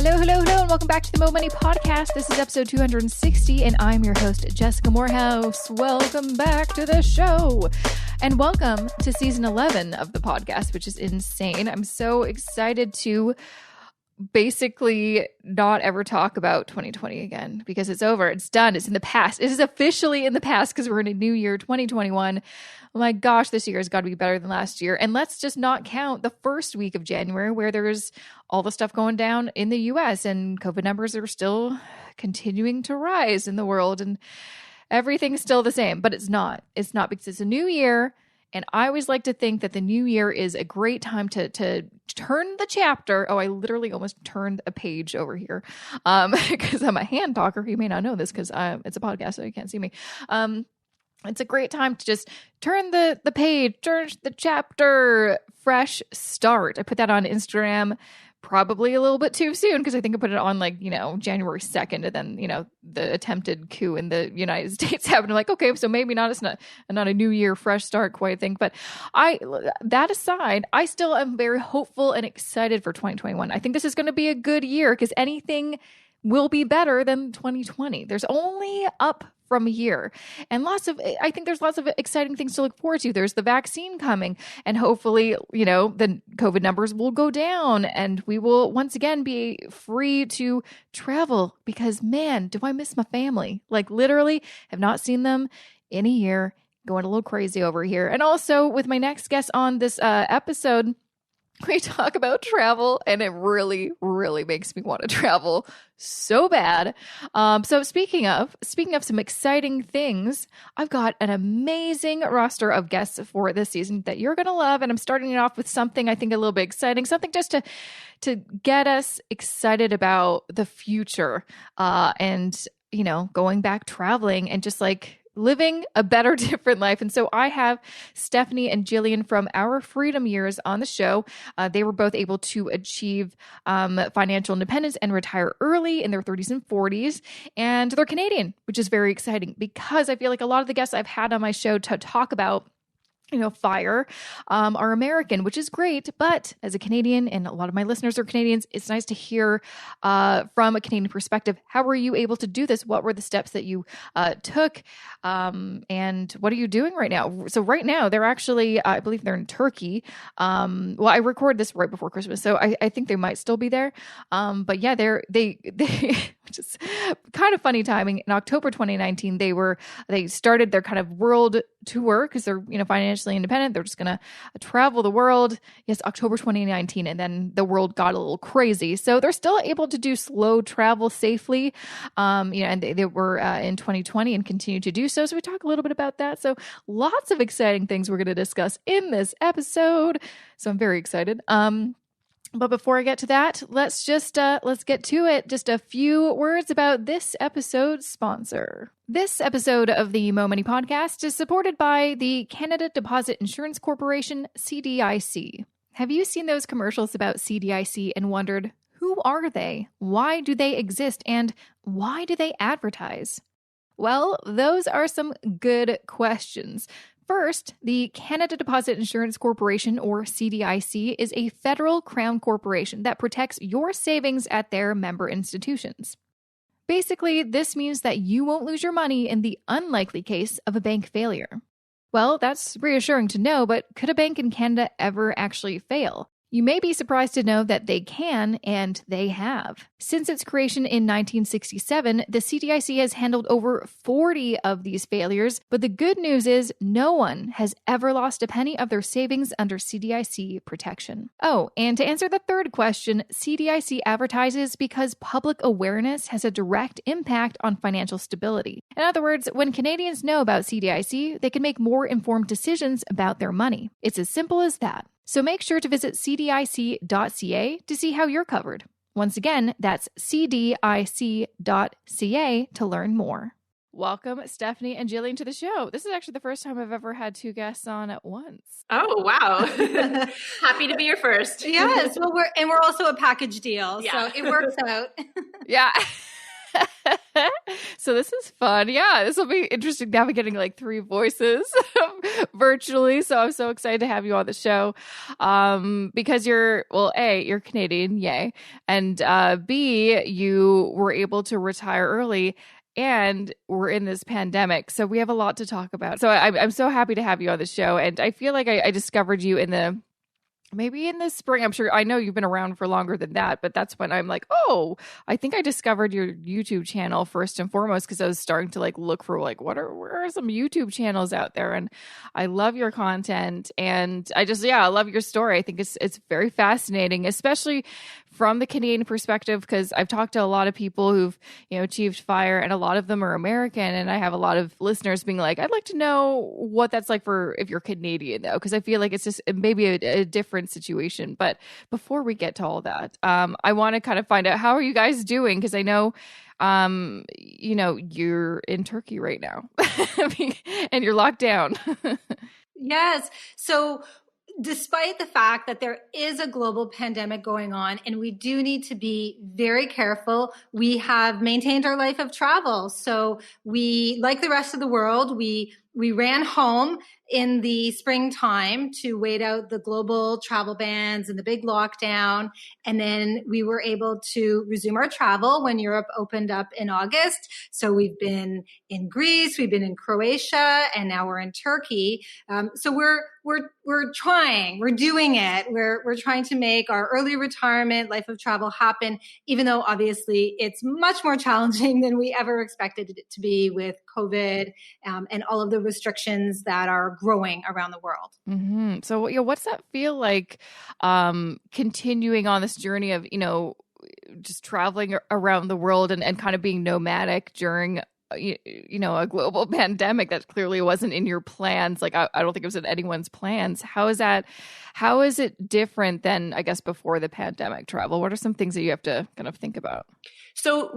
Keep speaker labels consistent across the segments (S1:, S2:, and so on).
S1: Hello, hello, hello, and welcome back to the Mo Money Podcast. This is episode 260, and I'm your host, Jessica Morehouse. Welcome back to the show, and welcome to season 11 of the podcast, which is insane. I'm so excited to basically not ever talk about 2020 again because it's over. It's done. It's in the past. It is officially in the past because we're in a new year, 2021. Oh my gosh, this year has got to be better than last year. And let's just not count the first week of January where there's all the stuff going down in the US and COVID numbers are still continuing to rise in the world and everything's still the same, but it's not. It's not because it's a new year. And I always like to think that the new year is a great time to turn the chapter. Oh, I literally almost turned a page over here because I'm a hand talker. You may not know this because it's a podcast, so you can't see me. It's a great time to just turn the page, turn the chapter, fresh start. I put that on Instagram probably a little bit too soon because I think I put it on January 2nd and then, the attempted coup in the United States happened. I'm like, okay, so maybe not. It's not a new year, fresh start quite thing. But that aside, I still am very hopeful and excited for 2021. I think this is going to be a good year because anything will be better than 2020. There's only up from here. And I think there's lots of exciting things to look forward to. There's the vaccine coming and hopefully, the COVID numbers will go down and we will once again be free to travel because man, do I miss my family. Like literally have not seen them in a year, going a little crazy over here. And also with my next guest on this episode, we talk about travel and it really, really makes me want to travel so bad. So speaking of some exciting things, I've got an amazing roster of guests for this season that you're going to love. And I'm starting it off with something I think a little bit exciting, something just to get us excited about the future and, going back traveling and just living a better, different life. And so I have Stephanie and Gillian from Our Freedom Years on the show. They were both able to achieve financial independence and retire early in their 30s and 40s. And they're Canadian, which is very exciting because I feel like a lot of the guests I've had on my show to talk about FIRE are American, which is great. But as a Canadian, and a lot of my listeners are Canadians, it's nice to hear from a Canadian perspective. How were you able to do this? What were the steps that you took? And what are you doing right now? So right now, they're actually, I believe they're in Turkey. Well, I recorded this right before Christmas, so I think they might still be there. But yeah, they which is kind of funny timing. In October 2019, they started their kind of world tour because they're financially independent. They're just gonna travel the world. Yes, October 2019, and then the world got a little crazy. So they're still able to do slow travel safely. And they were in 2020 and continue to do so. So we talk a little bit about that. So lots of exciting things we're going to discuss in this episode. So I'm very excited. But before I get to that, let's get to it. Just a few words about this episode's sponsor. This episode of the Mo Money Podcast is supported by the Canada Deposit Insurance Corporation, CDIC. Have you seen those commercials about CDIC and wondered, who are they? Why do they exist? And why do they advertise? Well, those are some good questions. First, the Canada Deposit Insurance Corporation, or CDIC, is a federal crown corporation that protects your savings at their member institutions. Basically, this means that you won't lose your money in the unlikely case of a bank failure. Well, that's reassuring to know, but could a bank in Canada ever actually fail? You may be surprised to know that they can, and they have. Since its creation in 1967, the CDIC has handled over 40 of these failures, but the good news is no one has ever lost a penny of their savings under CDIC protection. Oh, and to answer the third question, CDIC advertises because public awareness has a direct impact on financial stability. In other words, when Canadians know about CDIC, they can make more informed decisions about their money. It's as simple as that. So make sure to visit cdic.ca to see how you're covered. Once again, that's cdic.ca to learn more. Welcome, Stephanie and Gillian, to the show. This is actually the first time I've ever had two guests on at once.
S2: Oh, wow. Happy to be your first.
S3: Yes. Well, we're also a package deal, so it works out.
S1: Yeah. So this is fun. Yeah, this will be interesting navigating like three voices virtually. So I'm so excited to have you on the show. Because you're, well, A, you're Canadian, yay. And B, you were able to retire early and we're in this pandemic. So we have a lot to talk about. So I'm so happy to have you on the show. And I feel like I discovered you maybe in the spring. I'm sure, I know you've been around for longer than that, but that's when I'm like, oh, I think I discovered your YouTube channel first and foremost, because I was starting to like look for like, where are some YouTube channels out there? And I love your content. And I love your story. I think it's very fascinating, especially from the Canadian perspective, because I've talked to a lot of people who've, achieved FIRE, and a lot of them are American. And I have a lot of listeners being like, I'd like to know what that's like for if you're Canadian, though, because I feel like it's just maybe a different situation. But before we get to all that, I want to kind of find out, how are you guys doing? Because I know, you're in Turkey right now and you're locked down.
S3: Yes. So despite the fact that there is a global pandemic going on and we do need to be very careful, we have maintained our life of travel. So we, like the rest of the world, we ran home in the springtime to wait out the global travel bans and the big lockdown. And then we were able to resume our travel when Europe opened up in August. So we've been in Greece, we've been in Croatia, and now we're in Turkey. So we're trying, we're doing it. We're trying to make our early retirement life of travel happen, even though obviously it's much more challenging than we ever expected it to be with COVID and all of the restrictions that are growing around the world.
S1: Mm-hmm. So, what's that feel like, continuing on this journey of, just traveling around the world and kind of being nomadic during, a global pandemic that clearly wasn't in your plans? Like, I don't think it was in anyone's plans. How is it different than, I guess, before the pandemic travel? What are some things that you have to kind of think about?
S2: So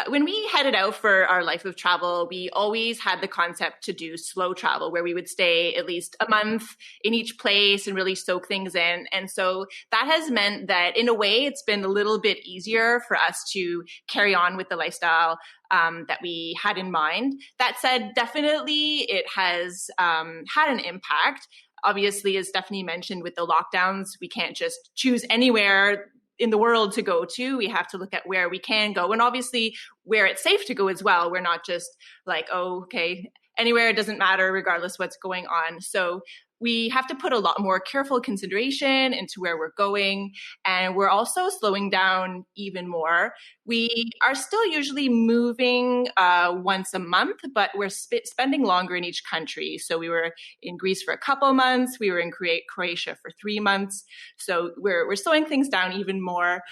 S2: when we headed out for our life of travel, we always had the concept to do slow travel, where we would stay at least a month in each place and really soak things in. And so that has meant that in a way, it's been a little bit easier for us to carry on with the lifestyle that we had in mind. That said, definitely it has had an impact. Obviously, as Stephanie mentioned, with the lockdowns, we can't just choose anywhere in the world to go to. We have to look at where we can go, and obviously where it's safe to go as well. We're not just like, oh, okay, anywhere, it doesn't matter regardless what's going on. So we have to put a lot more careful consideration into where we're going. And we're also slowing down even more. We are still usually moving once a month, but we're spending longer in each country. So we were in Greece for a couple months. We were in Croatia for 3 months. So we're slowing things down even more.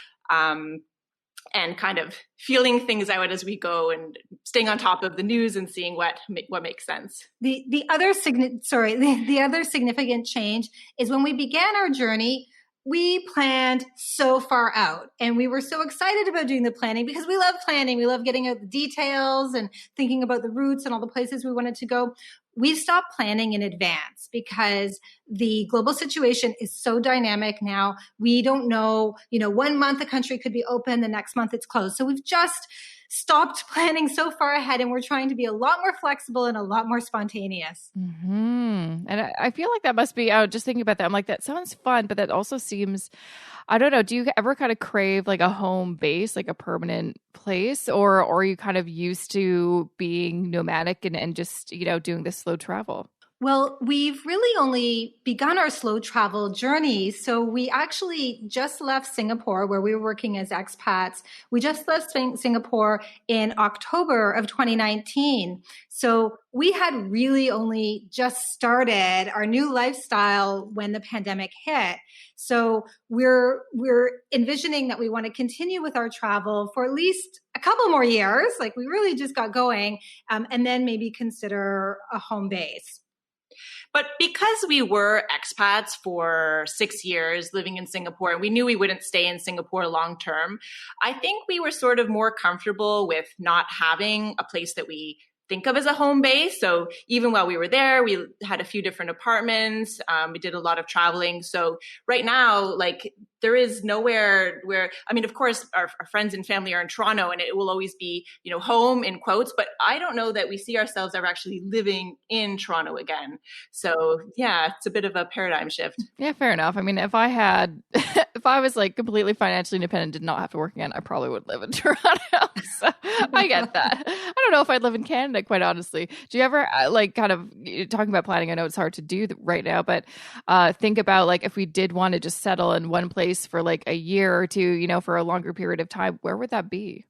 S2: And kind of feeling things out as we go and staying on top of the news and seeing what makes sense.
S3: The other significant change is when we began our journey, we planned so far out, and we were so excited about doing the planning because we love planning. We love getting out the details and thinking about the routes and all the places we wanted to go. We stopped planning in advance because the global situation is so dynamic now. We don't know, 1 month a country could be open, the next month it's closed. So we've just stopped planning so far ahead, and we're trying to be a lot more flexible and a lot more spontaneous.
S1: Mm-hmm. And I feel like that must be, just thinking about that, I'm like, that sounds fun, but that also seems, I don't know, do you ever kind of crave like a home base, like a permanent place, or are you kind of used to being nomadic and just, doing this slow travel?
S3: Well, we've really only begun our slow travel journey. So we actually just left Singapore, where we were working as expats. We just left Singapore in October of 2019. So we had really only just started our new lifestyle when the pandemic hit. So we're envisioning that we want to continue with our travel for at least a couple more years. Like, we really just got going, and then maybe consider a home base.
S2: But because we were expats for 6 years living in Singapore, and we knew we wouldn't stay in Singapore long term, I think we were sort of more comfortable with not having a place that we think of as a home base. So even while we were there, we had a few different apartments. We did a lot of traveling. So right now, like, there is nowhere where, I mean, of course, our friends and family are in Toronto, and it will always be, home in quotes, but I don't know that we see ourselves ever actually living in Toronto again. So yeah, it's a bit of a paradigm shift.
S1: Yeah, fair enough. I mean, if I was like completely financially independent, did not have to work again, I probably would live in Toronto. So I get that. I don't know if I'd live in Canada, quite honestly. Do you ever like kind of talking about planning? I know it's hard to do right now, but think about like if we did want to just settle in one place for like a year or two, for a longer period of time, where would that be?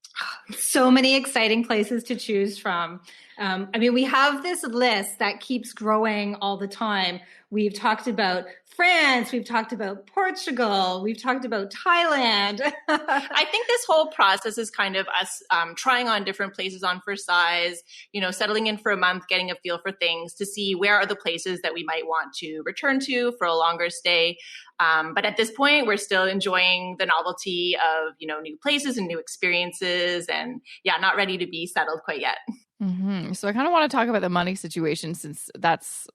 S3: So many exciting places to choose from. I mean, we have this list that keeps growing all the time. We've talked about France, we've talked about Portugal, we've talked about Thailand.
S2: I think this whole process is kind of us trying on different places on for size, settling in for a month, getting a feel for things to see where are the places that we might want to return to for a longer stay. But at this point, we're still enjoying the novelty of, new places and new experiences, and not ready to be settled quite yet.
S1: Mm-hmm. So I kind of want to talk about the money situation, since that's,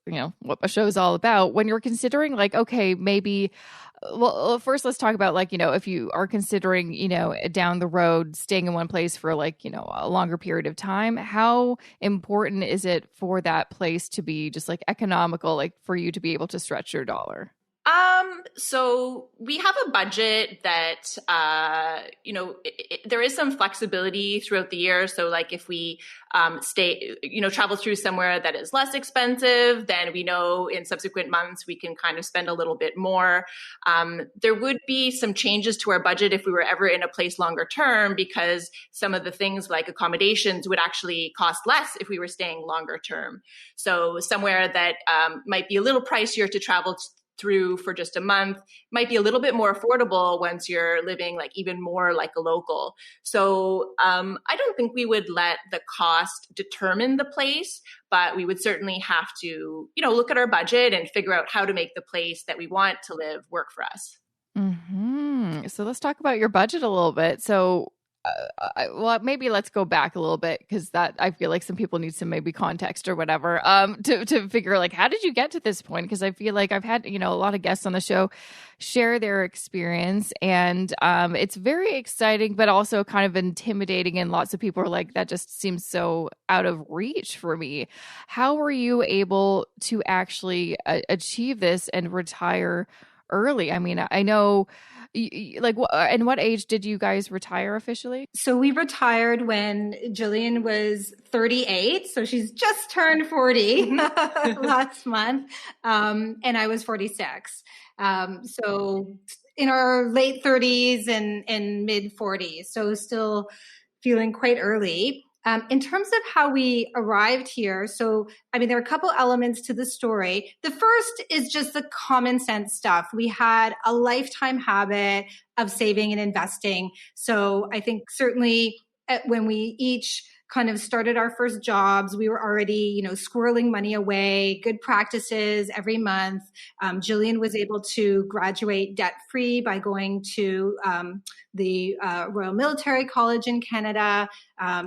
S1: what the show is all about. When you're considering like, okay, maybe, well, first let's talk about like, if you are considering, down the road, staying in one place for like, a longer period of time, how important is it for that place to be just like economical, like for you to be able to stretch your dollar?
S2: So we have a budget that, there is some flexibility throughout the year. So like if we, travel through somewhere that is less expensive, then we know in subsequent months we can kind of spend a little bit more. There would be some changes to our budget if we were ever in a place longer term, because some of the things like accommodations would actually cost less if we were staying longer term. So somewhere that, might be a little pricier to travel through for just a month might be a little bit more affordable once you're living like even more like a local. So I don't think we would let the cost determine the place, but we would certainly have to, look at our budget and figure out how to make the place that we want to live work for us.
S1: Mm-hmm. So let's talk about your budget a little bit. So well, maybe let's go back a little bit, because that I feel like some people need some maybe context or whatever to figure like, how did you get to this point? Because I feel like I've had a lot of guests on the show share their experience, and it's very exciting, but also kind of intimidating, and lots of people are like, that just seems so out of reach for me. How were you able to actually achieve this and retire early? I mean, I know. Like, and what age did you guys retire officially?
S3: So we retired when Gillian was 38. So she's just turned 40 last month. And I was 46. So in our late 30s and mid 40s. So still feeling quite early. In terms of how we arrived here, so, I mean, there are a couple elements to the story. The first is just the common sense stuff. We had a lifetime habit of saving and investing. So I think certainly when we each kind of started our first jobs, we were already, squirreling money away, good practices every month. Gillian was able to graduate debt-free by going to the Royal Military College in Canada.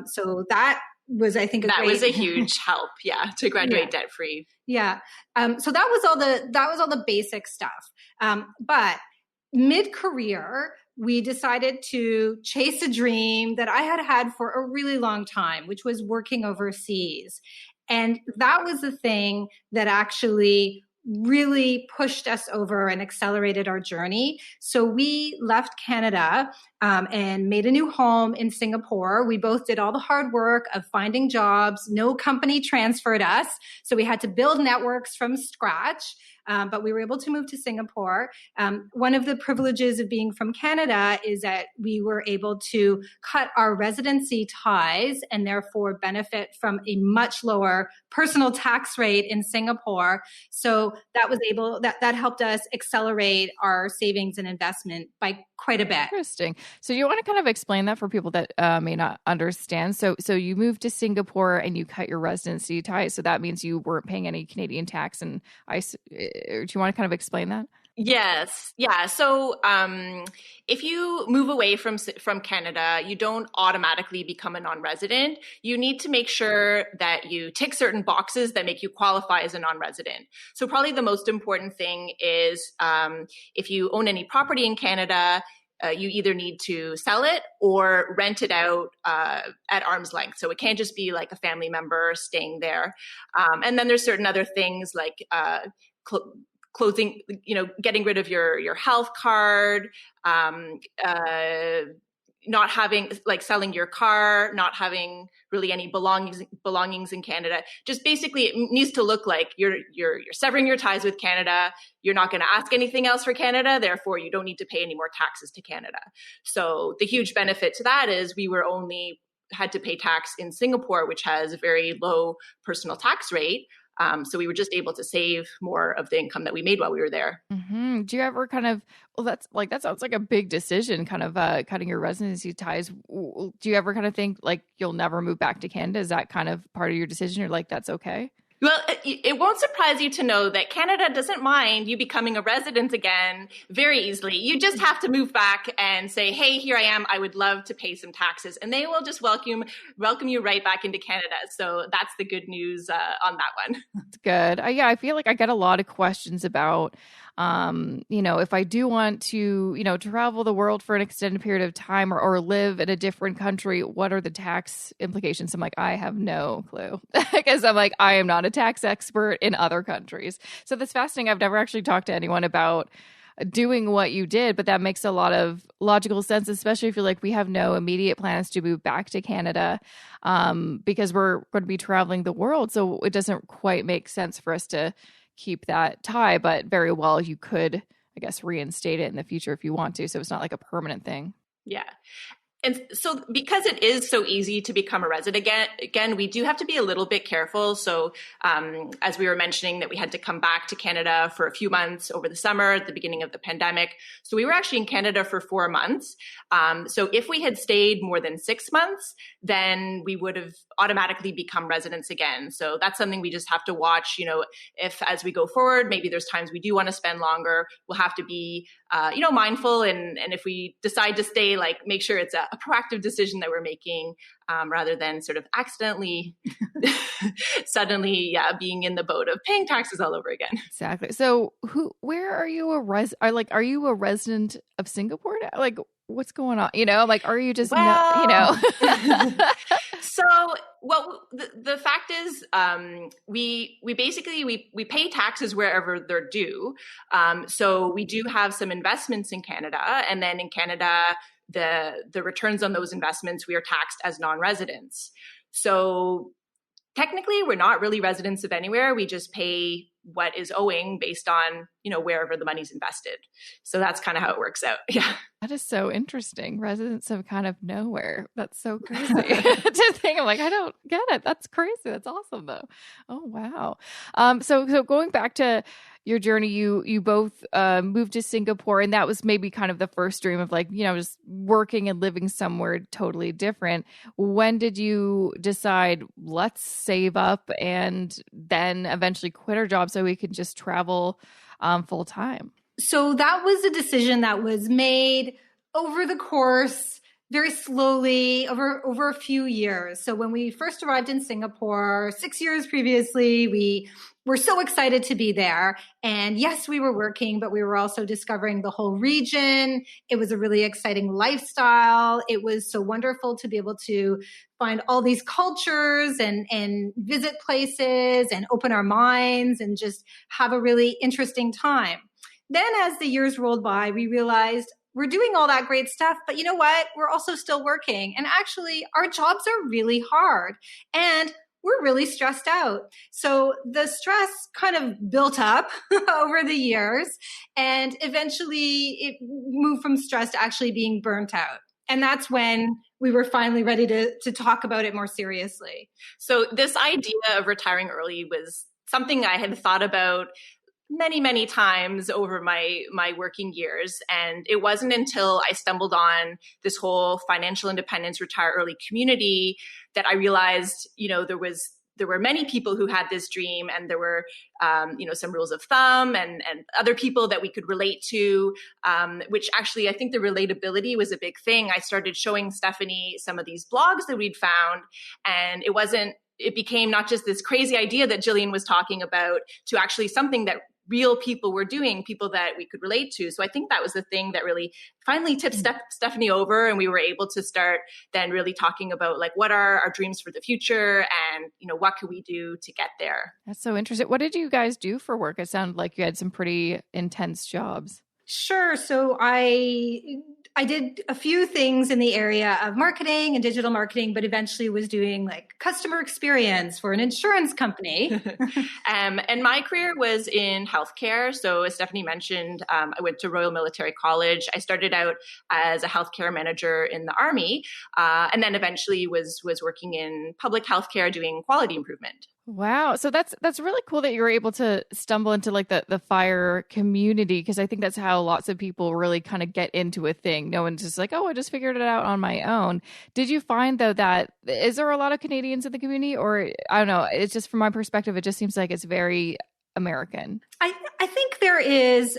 S3: So that was, I think,
S2: was a huge help, to graduate debt-free.
S3: Yeah. So that was all the basic stuff. But mid-career, we decided to chase a dream that I had had for a really long time, which was working overseas. And that was the thing that actually really pushed us over and accelerated our journey. So we left Canada and made a new home in Singapore. We both did all the hard work of finding jobs. No company transferred us. So we had to build networks from scratch. But we were able to move to Singapore. One of the privileges of being from Canada is that we were able to cut our residency ties and therefore benefit from a much lower personal tax rate in Singapore. So that helped us accelerate our savings and investment by quite a bit.
S1: Interesting. So you want to kind of explain that for people that may not understand. So you moved to Singapore and you cut your residency ties. So that means you weren't paying any Canadian tax. And do you want to kind of explain that?
S2: Yes. Yeah. So if you move away from Canada, you don't automatically become a non-resident. You need to make sure that you tick certain boxes that make you qualify as a non-resident. So probably the most important thing is if you own any property in Canada, you either need to sell it or rent it out at arm's length. So it can't just be like a family member staying there. And then there's certain other things like closing, getting rid of your health card, not having, like, selling your car, not having really any belongings in Canada. Just basically, it needs to look like you're severing your ties with Canada. You're not going to ask anything else for Canada. Therefore, you don't need to pay any more taxes to Canada. So the huge benefit to that is we were only had to pay tax in Singapore, which has a very low personal tax rate. So we were just able to save more of the income that we made while we were there.
S1: Mm-hmm. Do you ever kind of, that sounds like a big decision, kind of cutting your residency ties. Do you ever kind of think like you'll never move back to Canada? Is that kind of part of your decision? You're like, that's okay?
S2: Well, it won't surprise you to know that Canada doesn't mind you becoming a resident again very easily. You just have to move back and say, hey, here I am. I would love to pay some taxes. And they will just welcome you right back into Canada. So that's the good news on that one.
S1: That's good. I feel like I get a lot of questions about, if I do want to, travel the world for an extended period of time or live in a different country, what are the tax implications? I'm like, I have no clue because I'm like, I am not a tax expert in other countries. So that's fascinating. I've never actually talked to anyone about doing what you did, but that makes a lot of logical sense, especially if you're like, we have no immediate plans to move back to Canada because we're going to be traveling the world. So it doesn't quite make sense for us to keep that tie, but very well you could, I guess, reinstate it in the future if you want to. So it's not like a permanent thing.
S2: Yeah. And so because it is so easy to become a resident again, we do have to be a little bit careful. So as we were mentioning that we had to come back to Canada for a few months over the summer at the beginning of the pandemic. So we were actually in Canada for 4 months. So if we had stayed more than 6 months, then we would have automatically become residents again. So that's something we just have to watch, if as we go forward, maybe there's times we do want to spend longer, we'll have to be, mindful. And if we decide to stay, like, make sure it's a proactive decision that we're making rather than sort of accidentally suddenly being in the boat of paying taxes all over again. Exactly.
S1: So where are you are you a resident of Singapore now? Like, what's going on? Are you just,
S2: So, the fact is, we basically pay taxes wherever they're due. So we do have some investments in Canada, and then in Canada, the returns on those investments, we are taxed as non-residents. So technically, we're not really residents of anywhere. We just pay what is owing based on, wherever the money's invested. So that's kind of how it works out. Yeah.
S1: That is so interesting. Residents of kind of nowhere. That's so crazy to think. I'm like, I don't get it. That's crazy. That's awesome though. Oh, wow. So going back to your journey, you both moved to Singapore, and that was maybe kind of the first dream of like, just working and living somewhere totally different. When did you decide, let's save up and then eventually quit our job so we could just travel full time?
S3: So that was a decision that was made over the course, very slowly, over a few years. So when we first arrived in Singapore 6 years previously, we were so excited to be there. And yes, we were working, but we were also discovering the whole region. It was a really exciting lifestyle. It was so wonderful to be able to find all these cultures and visit places and open our minds and just have a really interesting time. Then as the years rolled by, we realized we're doing all that great stuff, but you know what? We're also still working. And actually, our jobs are really hard and we're really stressed out. So the stress kind of built up over the years, and eventually it moved from stress to actually being burnt out. And that's when we were finally ready to talk about it more seriously.
S2: So this idea of retiring early was something I had thought about many, many times over my working years. And it wasn't until I stumbled on this whole financial independence, retire early community that I realized, there was there were many people who had this dream, and there were, some rules of thumb and other people that we could relate to, which actually I think the relatability was a big thing. I started showing Stephanie some of these blogs that we'd found, and it became not just this crazy idea that Gillian was talking about to actually something that real people were doing, people that we could relate to. So I think that was the thing that really finally tipped Stephanie over, and we were able to start then really talking about like what are our dreams for the future, and what can we do to get there.
S1: That's so interesting. What did you guys do for work? It sounded like you had some pretty intense jobs.
S3: Sure. So I did a few things in the area of marketing and digital marketing, but eventually was doing like customer experience for an insurance company.
S2: And my career was in healthcare. So as Stephanie mentioned, I went to Royal Military College. I started out as a healthcare manager in the Army, and then eventually was working in public healthcare doing quality improvement.
S1: Wow. So that's really cool that you were able to stumble into like the fire community, because I think that's how lots of people really kind of get into a thing. No one's just like, oh, I just figured it out on my own. Did you find though that is there a lot of Canadians in the community, or I don't know, it's just from my perspective, it just seems like it's very American?
S3: I think there is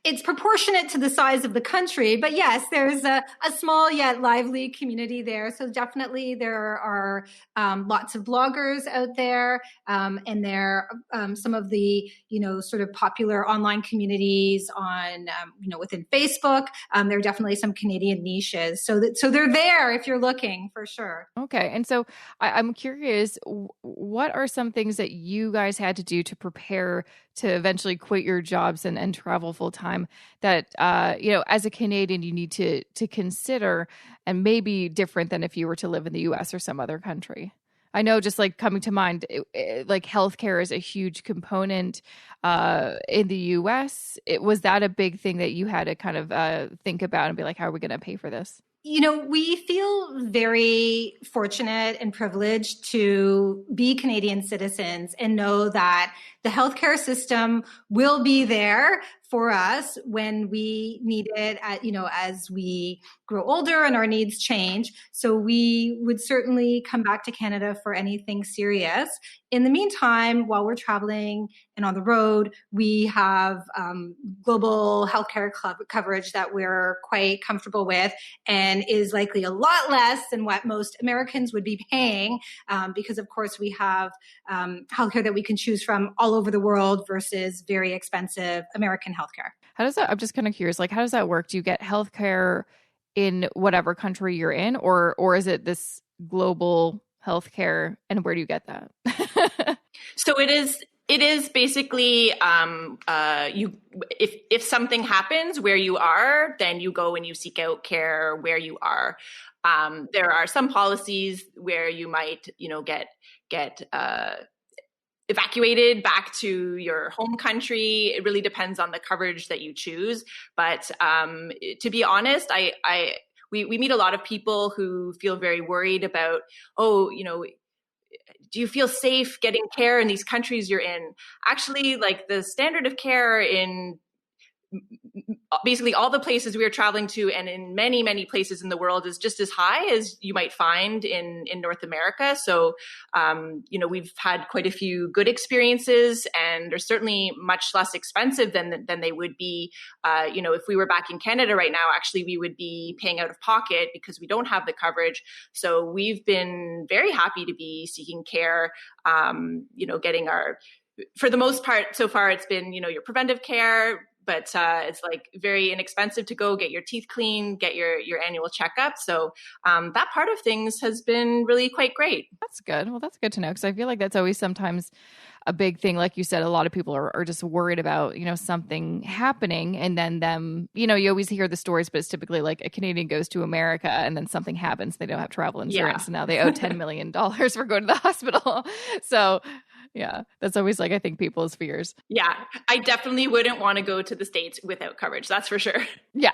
S3: it's proportionate to the size of the country, but yes, there's a small yet lively community there. So definitely there are lots of bloggers out there, and there are some of the, sort of popular online communities on, within Facebook. There are definitely some Canadian niches. So they're there if you're looking, for sure.
S1: Okay. And so I'm curious, what are some things that you guys had to do to prepare to eventually quit your jobs and travel full time that, as a Canadian, you need to consider, and maybe different than if you were to live in the US or some other country? I know, just like coming to mind, like healthcare is a huge component in the US. Was that a big thing that you had to kind of think about and be like, how are we going to pay for this?
S3: We feel very fortunate and privileged to be Canadian citizens and know that the healthcare system will be there for us when we need it, as we grow older and our needs change. So we would certainly come back to Canada for anything serious. In the meantime, while we're traveling and on the road, we have global healthcare coverage that we're quite comfortable with, and is likely a lot less than what most Americans would be paying, because of course we have healthcare that we can choose from all over the world versus very expensive American healthcare.
S1: How does that, I'm just kind of curious, like, how does that work? Do you get healthcare in whatever country you're in, or is it this global healthcare, and where do you get that?
S2: So it is basically if something happens where you are, then you go and you seek out care where you are. There are some policies where you might get evacuated back to your home country. It really depends on the coverage that you choose. But to be honest, we meet a lot of people who feel very worried about, do you feel safe getting care in these countries you're in? Actually, like, the standard of care in basically all the places we are traveling to, and in many, many places in the world, is just as high as you might find in North America. So, we've had quite a few good experiences, and they're certainly much less expensive than they would be. If we were back in Canada right now, actually, we would be paying out of pocket because we don't have the coverage. So we've been very happy to be seeking care, getting for the most part, so far, it's been, your preventive care, but it's like very inexpensive to go get your teeth cleaned, get your annual checkup. So that part of things has been really quite great.
S1: That's good. Well, that's good to know, because I feel like that's always sometimes a big thing. Like you said, a lot of people are just worried about, something happening, and then them, you always hear the stories, but it's typically like a Canadian goes to America and then something happens. They don't have travel insurance. Yeah. And now they owe $10 million for going to the hospital. So Yeah. That's always like, I think people's fears.
S2: Yeah. I definitely wouldn't want to go to the States without coverage. That's for sure.
S1: Yeah.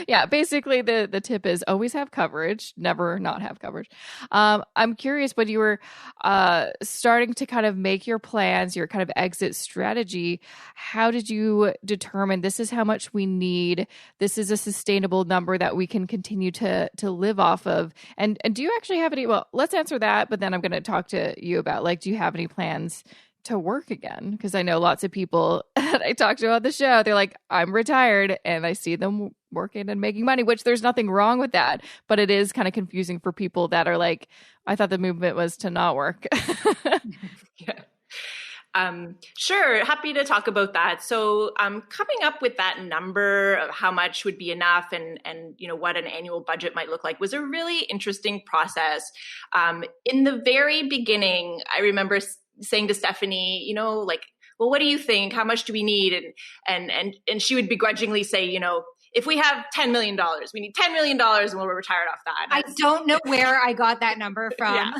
S1: Yeah. Basically the tip is always have coverage, never not have coverage. I'm curious, when you were starting to kind of make your plans, your kind of exit strategy, how did you determine this is how much we need? This is a sustainable number that we can continue to live off of. And do you actually have any, well, let's answer that, but then I'm going to talk to you about, like, do you have any plans to work again? Because I know lots of people that I talk to on the show, they're like, I'm retired, and I see them working and making money, which there's nothing wrong with that. But it is kind of confusing for people that are like, I thought the movement was to not work.
S2: Yeah. Sure. Happy to talk about that. So, coming up with that number of how much would be enough and, what an annual budget might look like was a really interesting process. In the very beginning, I remember saying to Stephanie, like, well, what do you think? How much do we need? And she would begrudgingly say, if we have $10 million, we need $10 million and we'll retire off that.
S3: I don't know where I got that number from.
S2: Yeah.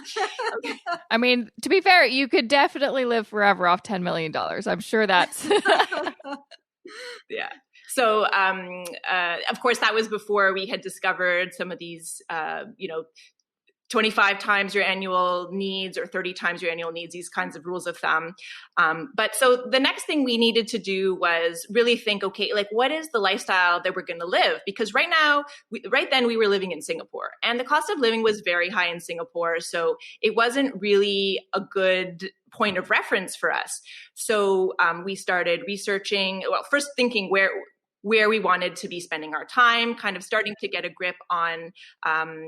S2: Okay.
S1: I mean, to be fair, you could definitely live forever off $10 million. I'm sure that's...
S2: Yeah. So, of course, that was before we had discovered some of these, 25 times your annual needs or 30 times your annual needs, these kinds of rules of thumb. But so the next thing we needed to do was really think, okay, like, what is the lifestyle that we're going to live? Because right then we were living in Singapore, and the cost of living was very high in Singapore. So it wasn't really a good point of reference for us. So we started researching, well, first thinking where we wanted to be spending our time, kind of starting to get a grip on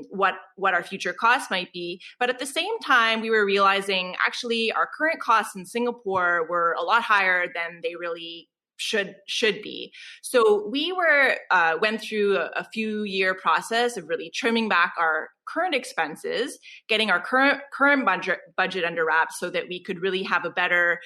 S2: what our future costs might be. But at the same time, we were realizing actually our current costs in Singapore were a lot higher than they really should be. So we went through a few year process of really trimming back our current expenses, getting our current budget under wraps so that we could really have a better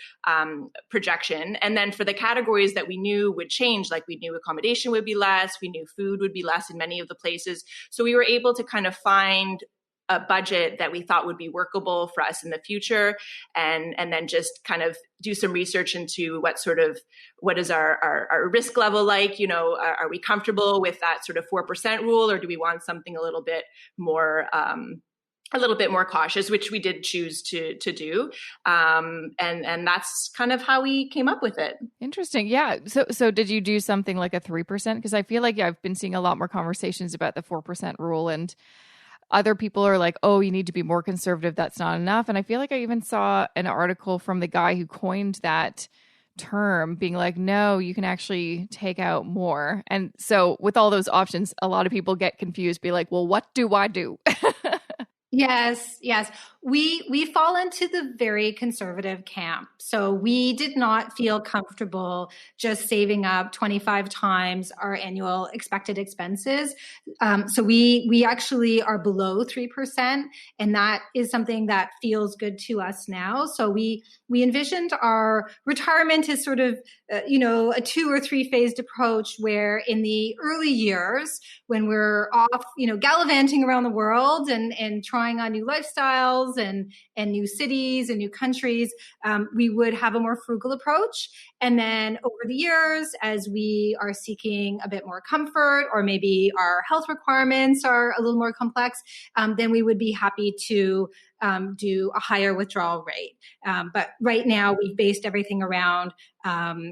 S2: projection. And then for the categories that we knew would change, like we knew accommodation would be less, we knew food would be less in many of the places. So we were able to kind of find a budget that we thought would be workable for us in the future, and then just kind of do some research into what is our risk level like. Are we comfortable with that sort of 4% rule, or do we want something a little bit more cautious, which we did choose to do. And that's kind of how we came up with it.
S1: Interesting. Yeah. So did you do something like a 3%? Because I feel like I've been seeing a lot more conversations about the 4% rule, and other people are like, oh, you need to be more conservative. That's not enough. And I feel like I even saw an article from the guy who coined that term being like, no, you can actually take out more. And so with all those options, a lot of people get confused, be like, well, what do I do?
S3: Yes. We fall into the very conservative camp. So we did not feel comfortable just saving up 25 times our annual expected expenses. So we actually are below 3%, and that is something that feels good to us now. So we envisioned our retirement as sort of, a 2 or 3 phased approach, where in the early years, when we're off, gallivanting around the world and trying on new lifestyles and new cities and new countries, we would have a more frugal approach. And then over the years, as we are seeking a bit more comfort, or maybe our health requirements are a little more complex, then we would be happy to do a higher withdrawal rate. But right now, we've based everything around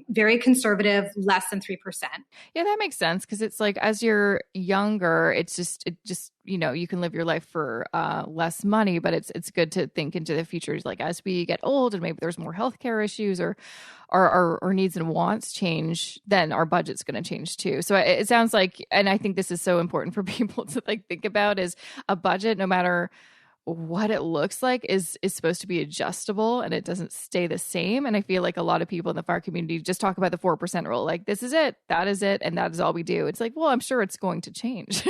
S3: very conservative, less than 3%.
S1: Yeah, that makes sense, because it's like, as you're younger, it just you can live your life for less money, but it's good to think into the future. Like, as we get old and maybe there's more healthcare issues, or our needs and wants change, then our budget's going to change too. So it sounds like, and I think this is so important for people to think about, is a budget, no matter what it looks like, is supposed to be adjustable, and it doesn't stay the same. And I feel like a lot of people in the FAR community just talk about the 4% rule. Like, this is it, that is it, and that is all we do. It's like, well, I'm sure it's going to change.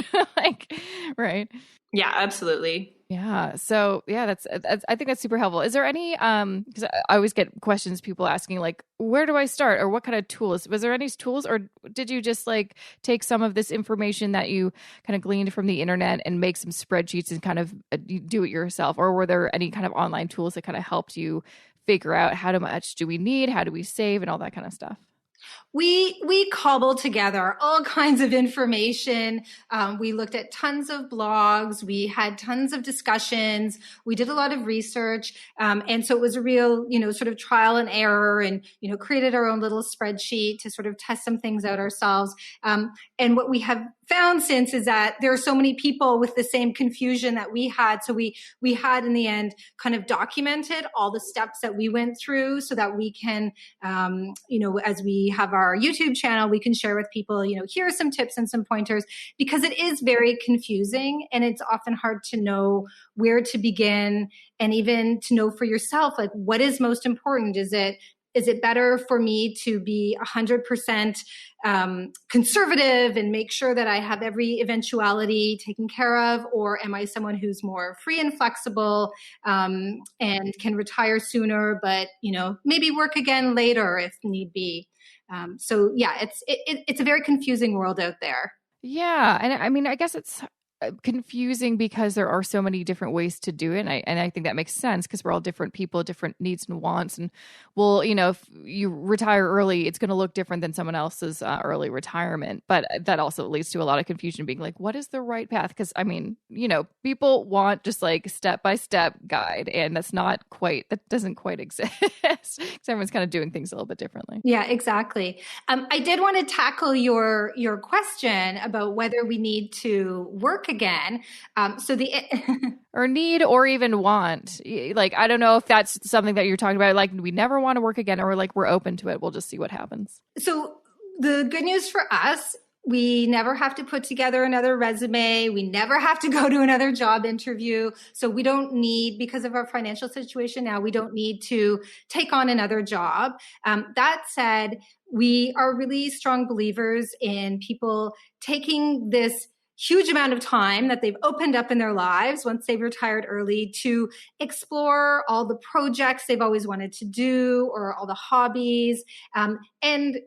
S1: Right.
S2: Yeah, absolutely.
S1: Yeah. So yeah, that's I think that's super helpful. Is there any, because I always get questions, people asking like, where do I start, or what kind of tools? Was there any tools, or did you just take some of this information that you kind of gleaned from the internet and make some spreadsheets and kind of do it yourself? Or were there any kind of online tools that kind of helped you figure out how much do we need, how do we save, and all that kind of stuff?
S3: We cobbled together all kinds of information. We looked at tons of blogs. We had tons of discussions. We did a lot of research. And so it was a real, sort of trial and error, and, created our own little spreadsheet to sort of test some things out ourselves. And what we have found since is that there are so many people with the same confusion that we had. So we had in the end kind of documented all the steps that we went through so that we can, as we have our YouTube channel, we can share with people, here are some tips and some pointers, because it is very confusing and it's often hard to know where to begin, and even to know for yourself, like, what is most important? Is it better for me to be 100% conservative and make sure that I have every eventuality taken care of? Or am I someone who's more free and flexible and can retire sooner, but, maybe work again later if need be? So yeah, it's a very confusing world out there.
S1: Yeah. And I mean, I guess it's confusing because there are so many different ways to do it. And I think that makes sense because we're all different people, different needs and wants. And well, if you retire early, it's going to look different than someone else's early retirement. But that also leads to a lot of confusion being like, what is the right path? Because I mean, people want just like step-by-step guide, and that doesn't quite exist because everyone's kind of doing things a little bit differently.
S3: Yeah, exactly. I did want to tackle your question about whether we need to work again.
S1: Or need or even want. Like, I don't know if that's something that you're talking about. Like, we never want to work again, or like, we're open to it. We'll just see what happens.
S3: So the good news for us, we never have to put together another resume. We never have to go to another job interview. So we don't need, because of our financial situation now, we don't need to take on another job. That said, we are really strong believers in people taking this huge amount of time that they've opened up in their lives once they've retired early to explore all the projects they've always wanted to do, or all the hobbies. And,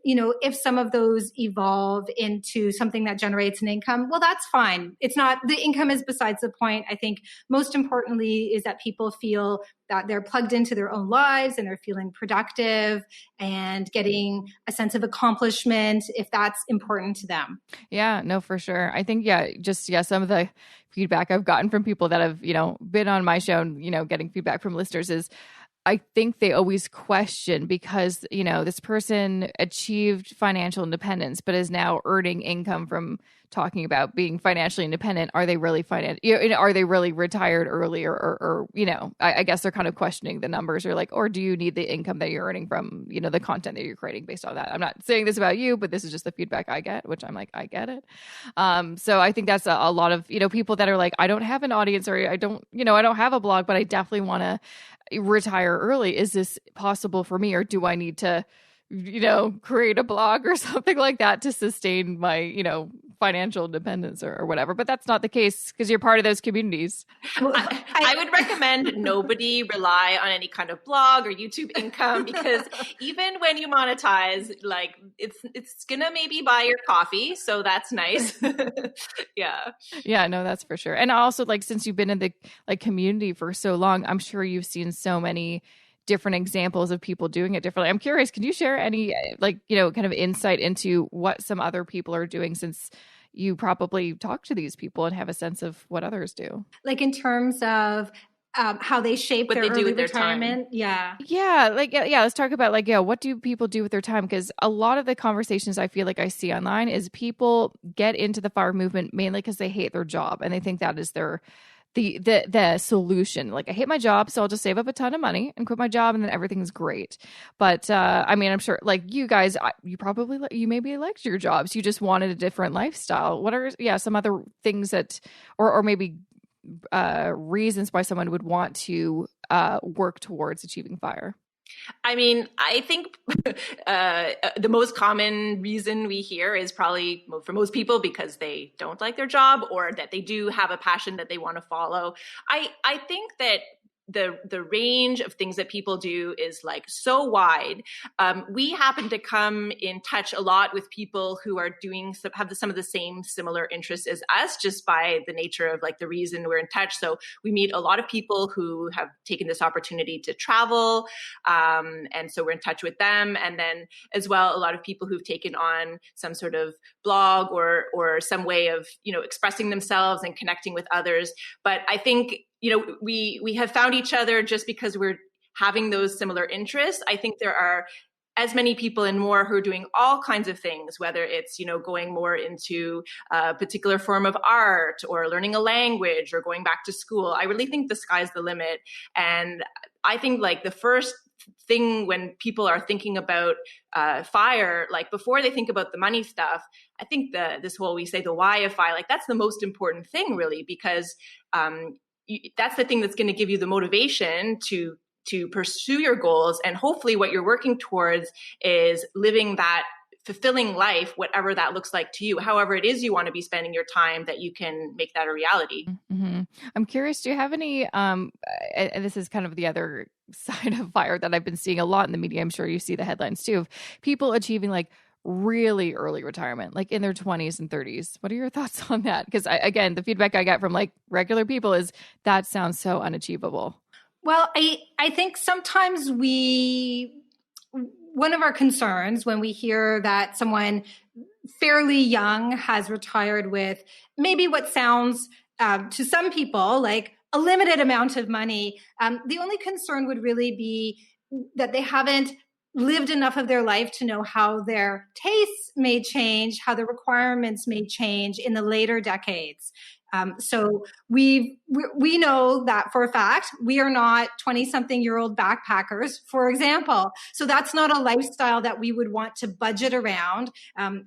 S3: if some of those evolve into something that generates an income, well, that's fine. The income is besides the point. I think most importantly is that people feel that they're plugged into their own lives and they're feeling productive and getting a sense of accomplishment if that's important to them.
S1: Yeah, no, for sure. I think, some of the feedback I've gotten from people that have, been on my show and, getting feedback from listeners is, I think they always question because, this person achieved financial independence, but is now earning income from talking about being financially independent. Are they really are they really retired early or I guess they're kind of questioning the numbers, or do you need the income that you're earning from, the content that you're creating based on that? I'm not saying this about you, but this is just the feedback I get, which I'm like, I get it. So I think that's a lot of, people that are like, I don't have an audience, or I don't have a blog, but I definitely want to retire early. Is this possible for me, or do I need to create a blog or something like that to sustain my financial independence or whatever? But that's not the case because you're part of those communities.
S2: I would recommend nobody rely on any kind of blog or YouTube income, because even when you monetize, like, it's gonna maybe buy your coffee, so that's nice. Yeah, no, that's for sure. And also, like, since you've been in the community for so long, I'm sure you've seen so many different examples of people doing it differently. I'm curious, can you share any kind of insight into what some other people are doing, since you probably talk to these people and have a sense of what others do?
S3: Like in terms of how they shape
S2: what
S3: their
S2: they do
S3: early
S2: with their
S3: retirement.
S2: time.
S3: Yeah.
S1: Let's talk about what do people do with their time? Because a lot of the conversations I feel like I see online is people get into the FIRE movement mainly because they hate their job and they think that is their the solution. Like, I hate my job, so I'll just save up a ton of money and quit my job, and then everything's great. But I mean, I'm sure, like, you guys, you maybe liked your jobs, you just wanted a different lifestyle. What are some other things that, or maybe reasons why someone would want to work towards achieving FIRE?
S2: I mean, I think the most common reason we hear is probably for most people because they don't like their job, or that they do have a passion that they want to follow. I think that the range of things that people do is like so wide. We happen to come in touch a lot with people who are have some of the same similar interests as us, just by the nature of like the reason we're in touch. So we meet a lot of people who have taken this opportunity to travel. And so we're in touch with them. And then as well, a lot of people who've taken on some sort of blog or some way of, expressing themselves and connecting with others. But I think, we have found each other just because we're having those similar interests. I think there are as many people and more who are doing all kinds of things, whether it's, going more into a particular form of art or learning a language or going back to school. I really think the sky's the limit. And I think like the first thing when people are thinking about FIRE, like before they think about the money stuff, I think we say the why of FIRE, like that's the most important thing really, because that's the thing that's going to give you the motivation to pursue your goals. And hopefully what you're working towards is living that fulfilling life, whatever that looks like to you, however it is you want to be spending your time, that you can make that a reality.
S1: Mm-hmm. I'm curious, do you have any, and this is kind of the other side of FIRE that I've been seeing a lot in the media, I'm sure you see the headlines too, of people achieving like really early retirement, like in their 20s and 30s. What are your thoughts on that? Because again, the feedback I get from like regular people is that sounds so unachievable.
S3: Well, I think sometimes one of our concerns when we hear that someone fairly young has retired with maybe what sounds to some people like a limited amount of money, the only concern would really be that they haven't lived enough of their life to know how their tastes may change, how the requirements may change in the later decades. So we know that for a fact, we are not 20-something-year-old backpackers, for example. So that's not a lifestyle that we would want to budget around.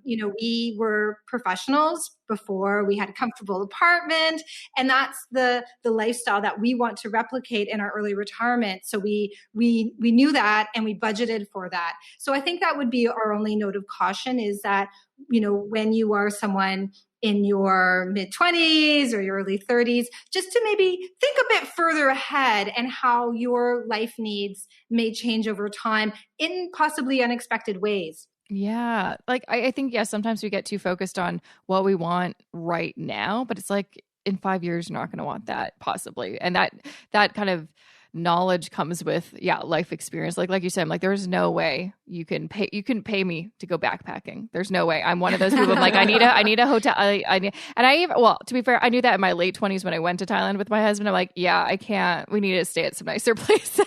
S3: We were professionals before, we had a comfortable apartment, and that's the lifestyle that we want to replicate in our early retirement. So we knew that and we budgeted for that. So I think that would be our only note of caution, is that, when you are someone in your mid-20s or your early 30s, just to maybe think a bit further ahead and how your life needs may change over time in possibly unexpected ways.
S1: Yeah. Like, I think, sometimes we get too focused on what we want right now, but it's like in 5 years, you're not going to want that possibly. And that kind of knowledge comes with, life experience. Like you said, I'm like, there's no way you can pay me to go backpacking. There's no way. I'm one of those people. I'm like, I need a hotel. To be fair, I knew that in my late 20s when I went to Thailand with my husband. I'm like, I can't, we need to stay at some nicer places.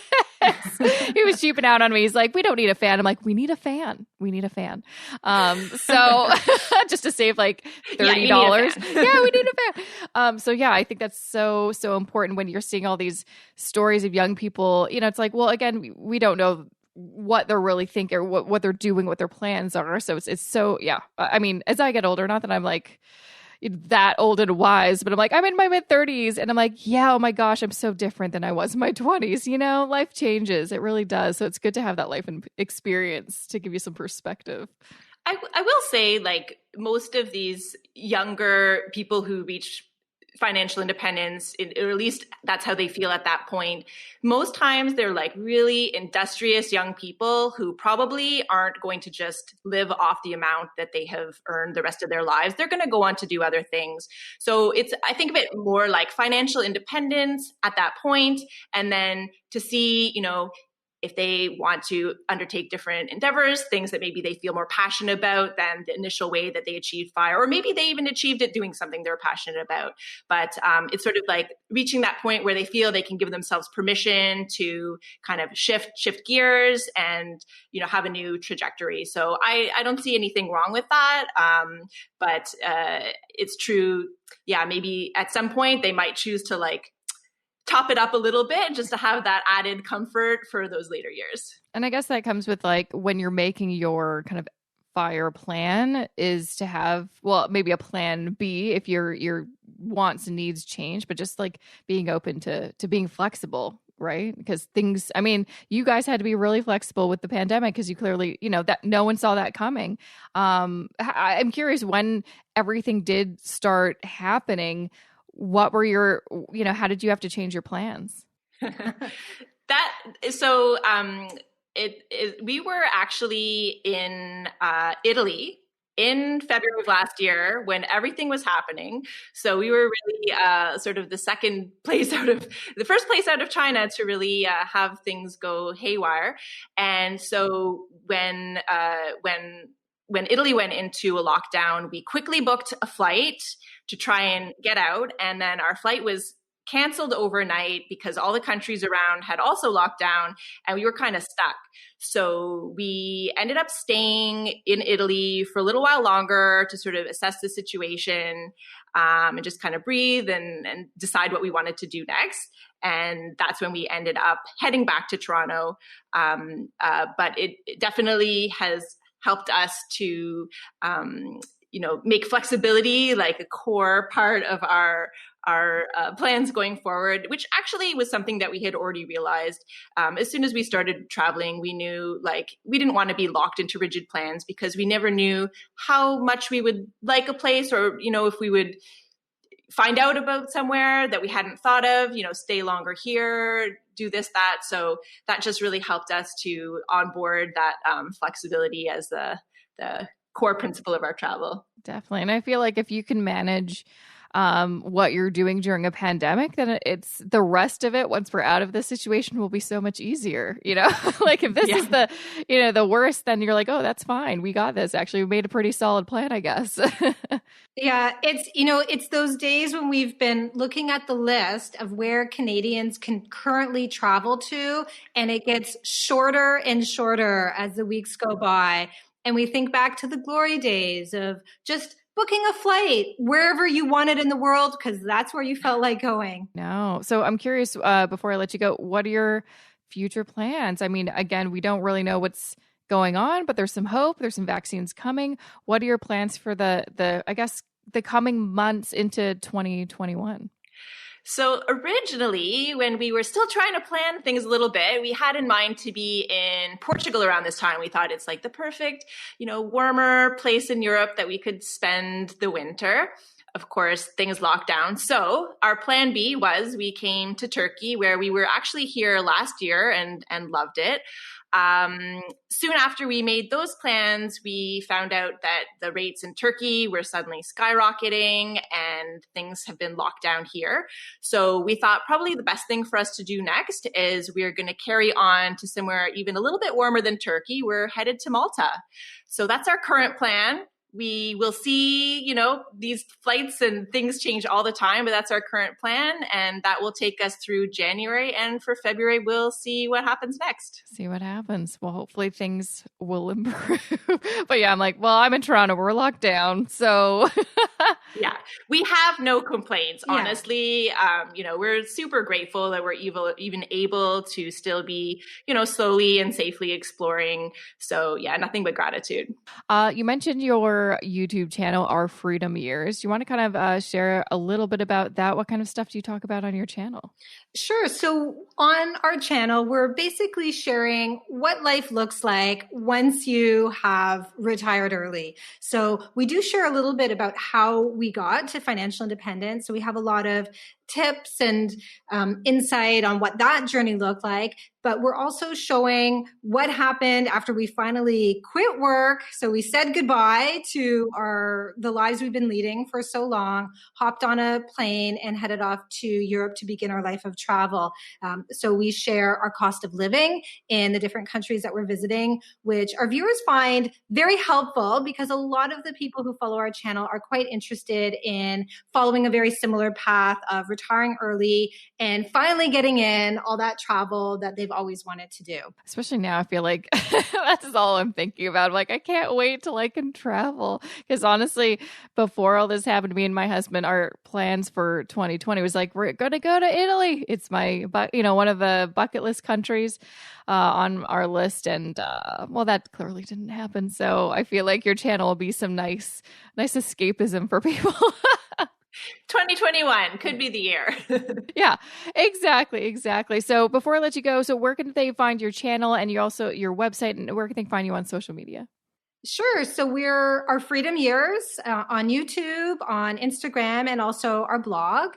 S1: He was cheaping out on me. He's like, we don't need a fan. I'm like, we need a fan. So just to save like $30. We need a fan. I think that's so important when you're seeing all these stories of young people. It's like, well, again, we don't know what they're really thinking or what they're doing, what their plans are. So it's so, I mean, as I get older, not that I'm like that old and wise, but I'm like, I'm in my mid-30s and I'm like, oh my gosh, I'm so different than I was in my 20s. Life changes. It really does. So it's good to have that life experience to give you some perspective.
S2: I will say, like, most of these younger people who reach financial independence, or at least that's how they feel at that point, most times they're like really industrious young people who probably aren't going to just live off the amount that they have earned the rest of their lives. They're going to go on to do other things. So I think of it more like financial independence at that point, and then to see, if they want to undertake different endeavors, things that maybe they feel more passionate about than the initial way that they achieved FIRE, or maybe they even achieved it doing something they're passionate about. But it's sort of like reaching that point where they feel they can give themselves permission to kind of shift gears and, have a new trajectory. So I don't see anything wrong with that. But it's true. Maybe at some point they might choose to like top it up a little bit just to have that added comfort for those later years.
S1: And I guess that comes with like when you're making your kind of FIRE plan is to have, maybe a plan B if your wants and needs change, but just like being open to being flexible, right? Because things, I mean, you guys had to be really flexible with the pandemic because you clearly, that no one saw that coming. I'm curious, when everything did start happening, what were your, how did you have to change your plans?
S2: We were actually in Italy in February of last year when everything was happening. So we were really sort of the first place out of China to really have things go haywire. And so when Italy went into a lockdown, we quickly booked a flight to try and get out. And then our flight was canceled overnight because all the countries around had also locked down and we were kind of stuck. So we ended up staying in Italy for a little while longer to sort of assess the situation and just kind of breathe and decide what we wanted to do next. And that's when we ended up heading back to Toronto. But it definitely has helped us to make flexibility like a core part of our plans going forward, which actually was something that we had already realized. As soon as we started traveling, we knew we didn't want to be locked into rigid plans because we never knew how much we would like a place or, if we would find out about somewhere that we hadn't thought of, stay longer here, do this, that. So that just really helped us to onboard that flexibility as the core principle of our travel.
S1: Definitely. And I feel like if you can manage what you're doing during a pandemic, then it's the rest of it, once we're out of this situation, will be so much easier. Like if this is the worst, then you're like, oh, that's fine. We got this. Actually, we made a pretty solid plan, I guess.
S3: Yeah, it's those days when we've been looking at the list of where Canadians can currently travel to, and it gets shorter and shorter as the weeks go by. And we think back to the glory days of just booking a flight wherever you wanted in the world because that's where you felt like going.
S1: No. So I'm curious, before I let you go, what are your future plans? I mean, again, we don't really know what's going on, but there's some hope. There's some vaccines coming. What are your plans for the coming months into 2021?
S2: So originally, when we were still trying to plan things a little bit, we had in mind to be in Portugal around this time. We thought it's like the perfect, warmer place in Europe that we could spend the winter. Of course, things locked down. So our plan B was we came to Turkey, where we were actually here last year and loved it. Soon after we made those plans, we found out that the rates in Turkey were suddenly skyrocketing and things have been locked down here. So we thought probably the best thing for us to do next is we're going to carry on to somewhere even a little bit warmer than Turkey. We're headed to Malta. So that's our current plan. We will see, these flights and things change all the time, but that's our current plan. And that will take us through January. And for February, we'll see what happens next.
S1: See what happens. Well, hopefully things will improve. But yeah, I'm like, well, I'm in Toronto. We're locked down. So
S2: yeah, we have no complaints, honestly. We're super grateful that we're even able to still be, slowly and safely exploring. So yeah, nothing but gratitude.
S1: You mentioned your YouTube channel, Our Freedom Years. Do you want to kind of share a little bit about that? What kind of stuff do you talk about on your channel?
S3: Sure. So on our channel, we're basically sharing what life looks like once you have retired early. So we do share a little bit about how we got to financial independence. So we have a lot of tips and insight on what that journey looked like. But we're also showing what happened after we finally quit work. So we said goodbye to the lives we've been leading for so long, hopped on a plane and headed off to Europe to begin our life of travel. So we share our cost of living in the different countries that we're visiting, which our viewers find very helpful because a lot of the people who follow our channel are quite interested in following a very similar path of retiring early and finally getting in all that travel that they've always wanted to do.
S1: Especially now, I feel like that's all I'm thinking about. I'm like, I can't wait till I can travel. Because honestly, before all this happened to me and my husband, our plans for 2020 was like, we're going to go to Italy. It's my, one of the bucket list countries on our list. And well, that clearly didn't happen. So I feel like your channel will be some nice escapism for people.
S2: 2021 could be the year.
S1: Yeah, exactly. So before I let you go, so where can they find your channel and your website, and where can they find you on social media?
S3: Sure. So we're our Freedom Years on YouTube, on Instagram, and also our blog.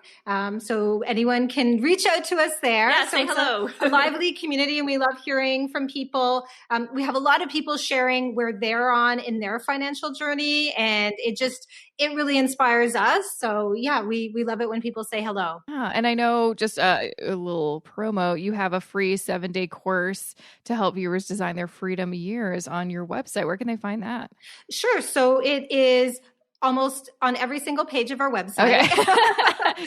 S3: So anyone can reach out to us there.
S2: Yeah,
S3: so
S2: say hello.
S3: a lively community, and we love hearing from people. We have a lot of people sharing where they're on in their financial journey, and it really inspires us. So yeah, we love it when people say hello.
S1: And I know, just a little promo, you have a free 7-day course to help viewers design their freedom years on your website. Where can they find that?
S3: Sure. So it is almost on every single page of our website.
S1: Okay.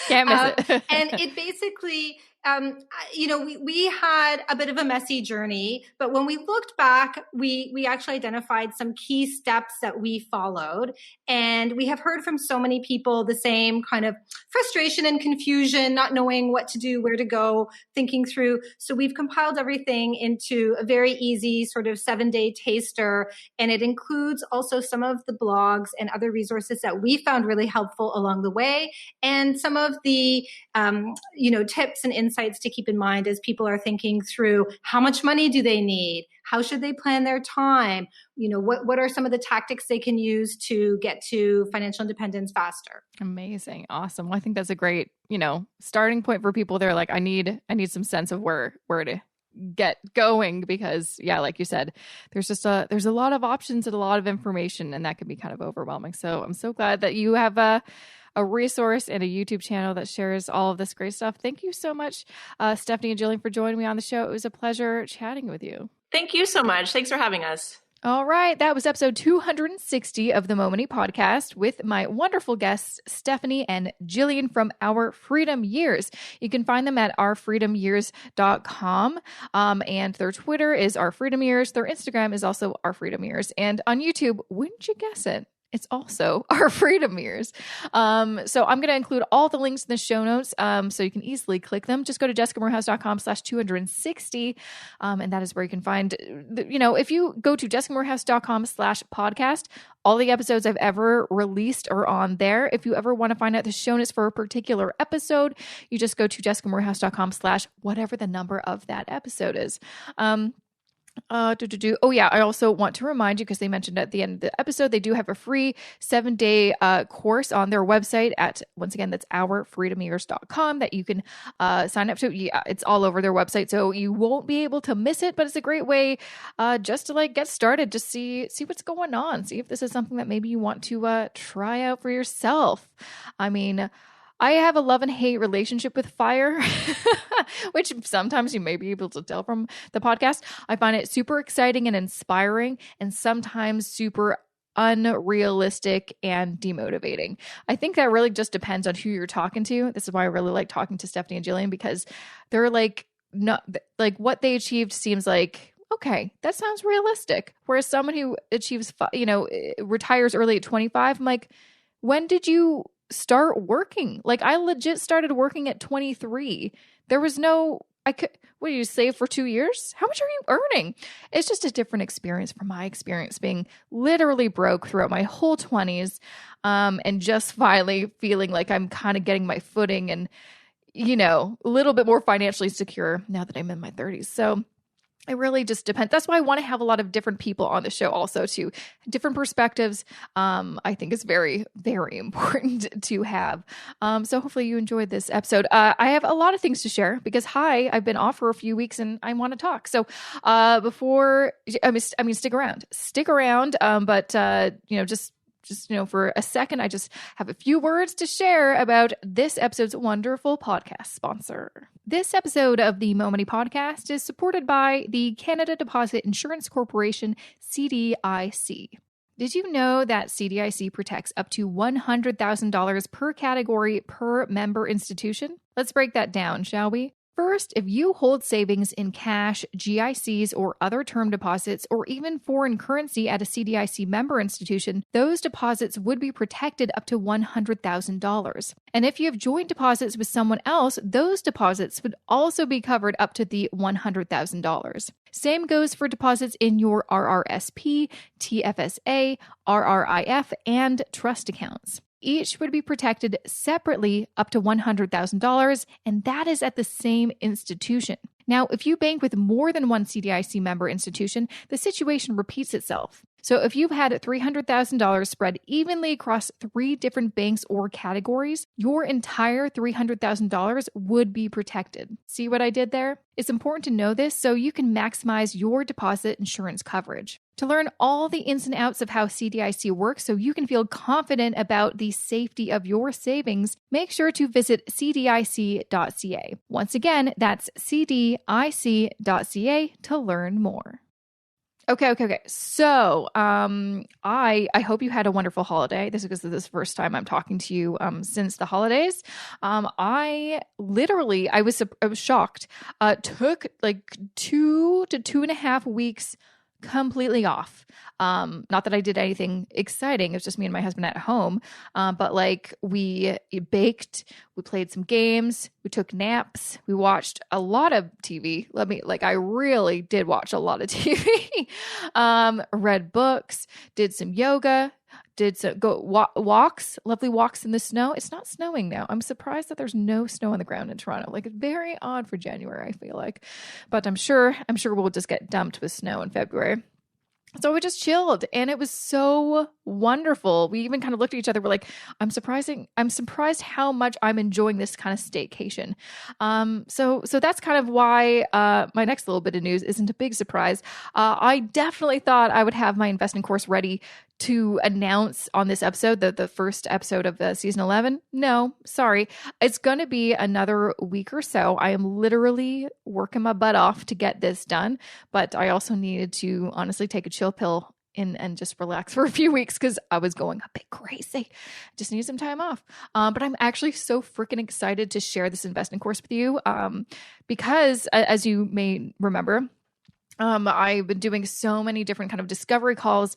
S1: Can't miss it.
S3: And it basically, we had a bit of a messy journey, but when we looked back, we actually identified some key steps that we followed. And we have heard from so many people the same kind of frustration and confusion, not knowing what to do, where to go, thinking through. So we've compiled everything into a very easy sort of 7-day taster. And it includes also some of the blogs and other resources that we found really helpful along the way. And some of the, tips and insights to keep in mind as people are thinking through how much money do they need? How should they plan their time? What are some of the tactics they can use to get to financial independence faster?
S1: Amazing. Awesome. Well, I think that's a great, starting point for people. They're like, I need some sense of where to get going, because like you said, there's a lot of options and a lot of information, and that can be kind of overwhelming. So I'm so glad that you have a resource and a YouTube channel that shares all of this great stuff. Thank you so much, Stephanie and Gillian, for joining me on the show. It was a pleasure chatting with you.
S2: Thank you so much. Thanks for having us.
S1: All right. That was episode 260 of the Momany podcast with my wonderful guests, Stephanie and Gillian from Our Freedom Years. You can find them at ourfreedomyears.com. And their Twitter is Our Freedom Years. Their Instagram is also Our Freedom Years. And on YouTube, wouldn't you guess it, it's also Our Freedom Years. So I'm going to include all the links in the show notes, so you can easily click them. Just go to jessicamorehouse.com/260. And that is where you can find, if you go to jessicamorehouse.com/podcast, all the episodes I've ever released are on there. If you ever want to find out the show notes for a particular episode, you just go to jessicamorehouse.com/whatever the number of that episode is. Oh yeah, I also want to remind you, because they mentioned at the end of the episode, they do have a free 7-day course on their website at, once again, that's ourfreedomyears.com, that you can sign up to. Yeah, it's all over their website, so you won't be able to miss it, but it's a great way just to get started, just see what's going on, see if this is something that maybe you want to try out for yourself. I mean, I have a love and hate relationship with fire, which sometimes you may be able to tell from the podcast. I find it super exciting and inspiring, and sometimes super unrealistic and demotivating. I think that really just depends on who you're talking to. This is why I really like talking to Stephanie and Gillian, because they're not what they achieved seems like, okay, that sounds realistic. Whereas someone who achieves, retires early at 25, I'm like, when did you start working? I legit started working at 23. There was what do you save for 2 years? How much are you earning? It's just a different experience from my experience being literally broke throughout my whole 20s, and just finally feeling like I'm kind of getting my footing and, a little bit more financially secure now that I'm in my 30s. So it really just depends. That's why I want to have a lot of different people on the show also, too. Different perspectives, I think is very, very important to have. So hopefully you enjoyed this episode. I have a lot of things to share because, I've been off for a few weeks and I want to talk. So stick around. Just for a second, I just have a few words to share about this episode's wonderful podcast sponsor. This episode of the Momany podcast is supported by the Canada Deposit Insurance Corporation, CDIC. Did you know that CDIC protects up to $100,000 per category per member institution? Let's break that down, shall we? First, if you hold savings in cash, GICs, or other term deposits, or even foreign currency at a CDIC member institution, those deposits would be protected up to $100,000. And if you have joint deposits with someone else, those deposits would also be covered up to the $100,000. Same goes for deposits in your RRSP, TFSA, RRIF, and trust accounts. Each would be protected separately up to $100,000, and that is at the same institution. Now, if you bank with more than one CDIC member institution, the situation repeats itself. So if you've had $300,000 spread evenly across 3 different banks or categories, your entire $300,000 would be protected. See what I did there? It's important to know this so you can maximize your deposit insurance coverage. To learn all the ins and outs of how CDIC works so you can feel confident about the safety of your savings, make sure to visit cdic.ca. Once again, that's cdic.ca to learn more. Okay. So, I hope you had a wonderful holiday. This is because this is the first time I'm talking to you since the holidays. I was shocked. Took like 2 to 2.5 weeks completely off. Not that I did anything exciting. It was just me and my husband at home. But like we baked, we played some games, we took naps, we watched a lot of TV. I really did watch a lot of TV. Read books, did some yoga, did some walks, lovely walks in the snow. It's not snowing now. I'm surprised that there's no snow on the ground in Toronto. Like, it's very odd for January, I feel like, but I'm sure we'll just get dumped with snow in February. So we just chilled and it was so wonderful. We even kind of looked at each other. We're like, I'm surprised how much I'm enjoying this kind of staycation. So that's kind of why my next little bit of news isn't a big surprise. I definitely thought I would have my investment course ready to announce on this episode, the first episode of season 11. No, sorry. It's going to be another week or so. I am literally working my butt off to get this done, but I also needed to honestly take a chill pill and just relax for a few weeks because I was going a bit crazy. Just needed some time off. But I'm actually so freaking excited to share this investment course with you because, as you may remember, I've been doing so many different kind of discovery calls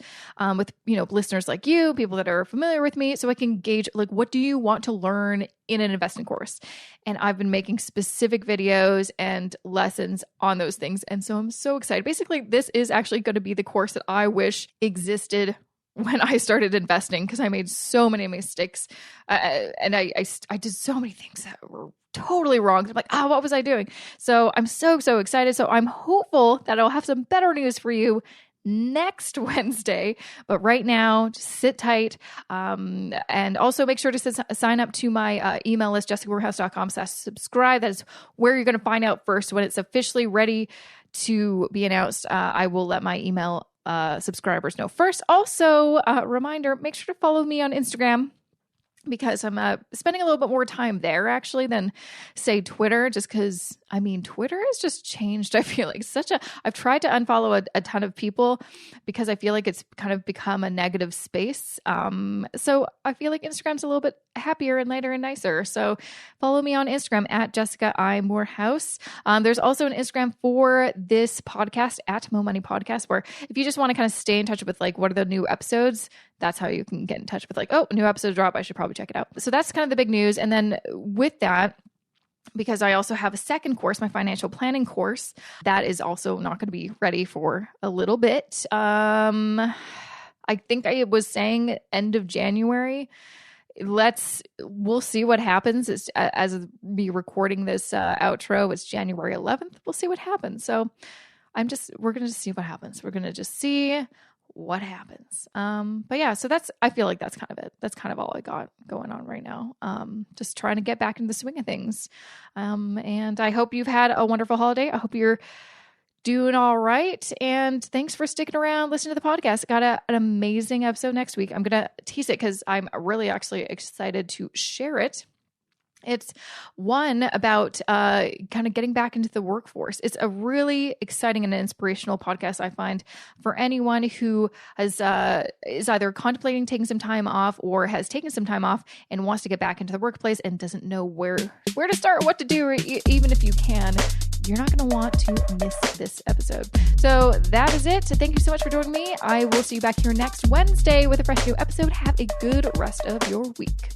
S1: with, listeners like you, people that are familiar with me, so I can gauge, like, what do you want to learn in an investment course? And I've been making specific videos and lessons on those things. And so I'm so excited. Basically, this is actually going to be the course that I wish existed when I started investing, because I made so many mistakes and I did so many things that were totally wrong. I'm like, what was I doing? So I'm so excited. So I'm hopeful that I'll have some better news for you next Wednesday. But right now, just sit tight. And also make sure to sign up to my email list, jessicamorehouse.com/subscribe. That is where you're going to find out first when it's officially ready to be announced. I will let my email subscribers know first. Also, reminder, make sure to follow me on Instagram, because I'm spending a little bit more time there actually than, say, Twitter, just because, Twitter has just changed. I feel like I've tried to unfollow a ton of people because I feel like it's kind of become a negative space. So I feel like Instagram's a little bit happier and lighter and nicer. So follow me on Instagram at Jessica I Morehouse. There's also an Instagram for this podcast at Mo Money Podcast, where if you just want to kind of stay in touch with like what are the new episodes, that's how you can get in touch with like, a new episode drop, I should probably check it out. So that's kind of the big news. And then with that, because I also have a second course, my financial planning course, that is also not going to be ready for a little bit. I think I was saying end of January. We'll see what happens. As me recording this outro, it's January 11th. We'll see what happens. So we're going to just see what happens. We're going to just see what happens. But yeah, so I feel like that's kind of it. That's kind of all I got going on right now. Just trying to get back into the swing of things. And I hope you've had a wonderful holiday. I hope you're doing all right. And thanks for sticking around, listening to the podcast. Got an amazing episode next week. I'm going to tease it because I'm really actually excited to share it. It's one about kind of getting back into the workforce. It's a really exciting and inspirational podcast, I find, for anyone who is either contemplating taking some time off or has taken some time off and wants to get back into the workplace and doesn't know where to start, what to do, or even if you can. You're not going to want to miss this episode. So that is it. So thank you so much for joining me. I will see you back here next Wednesday with a fresh new episode. Have a good rest of your week.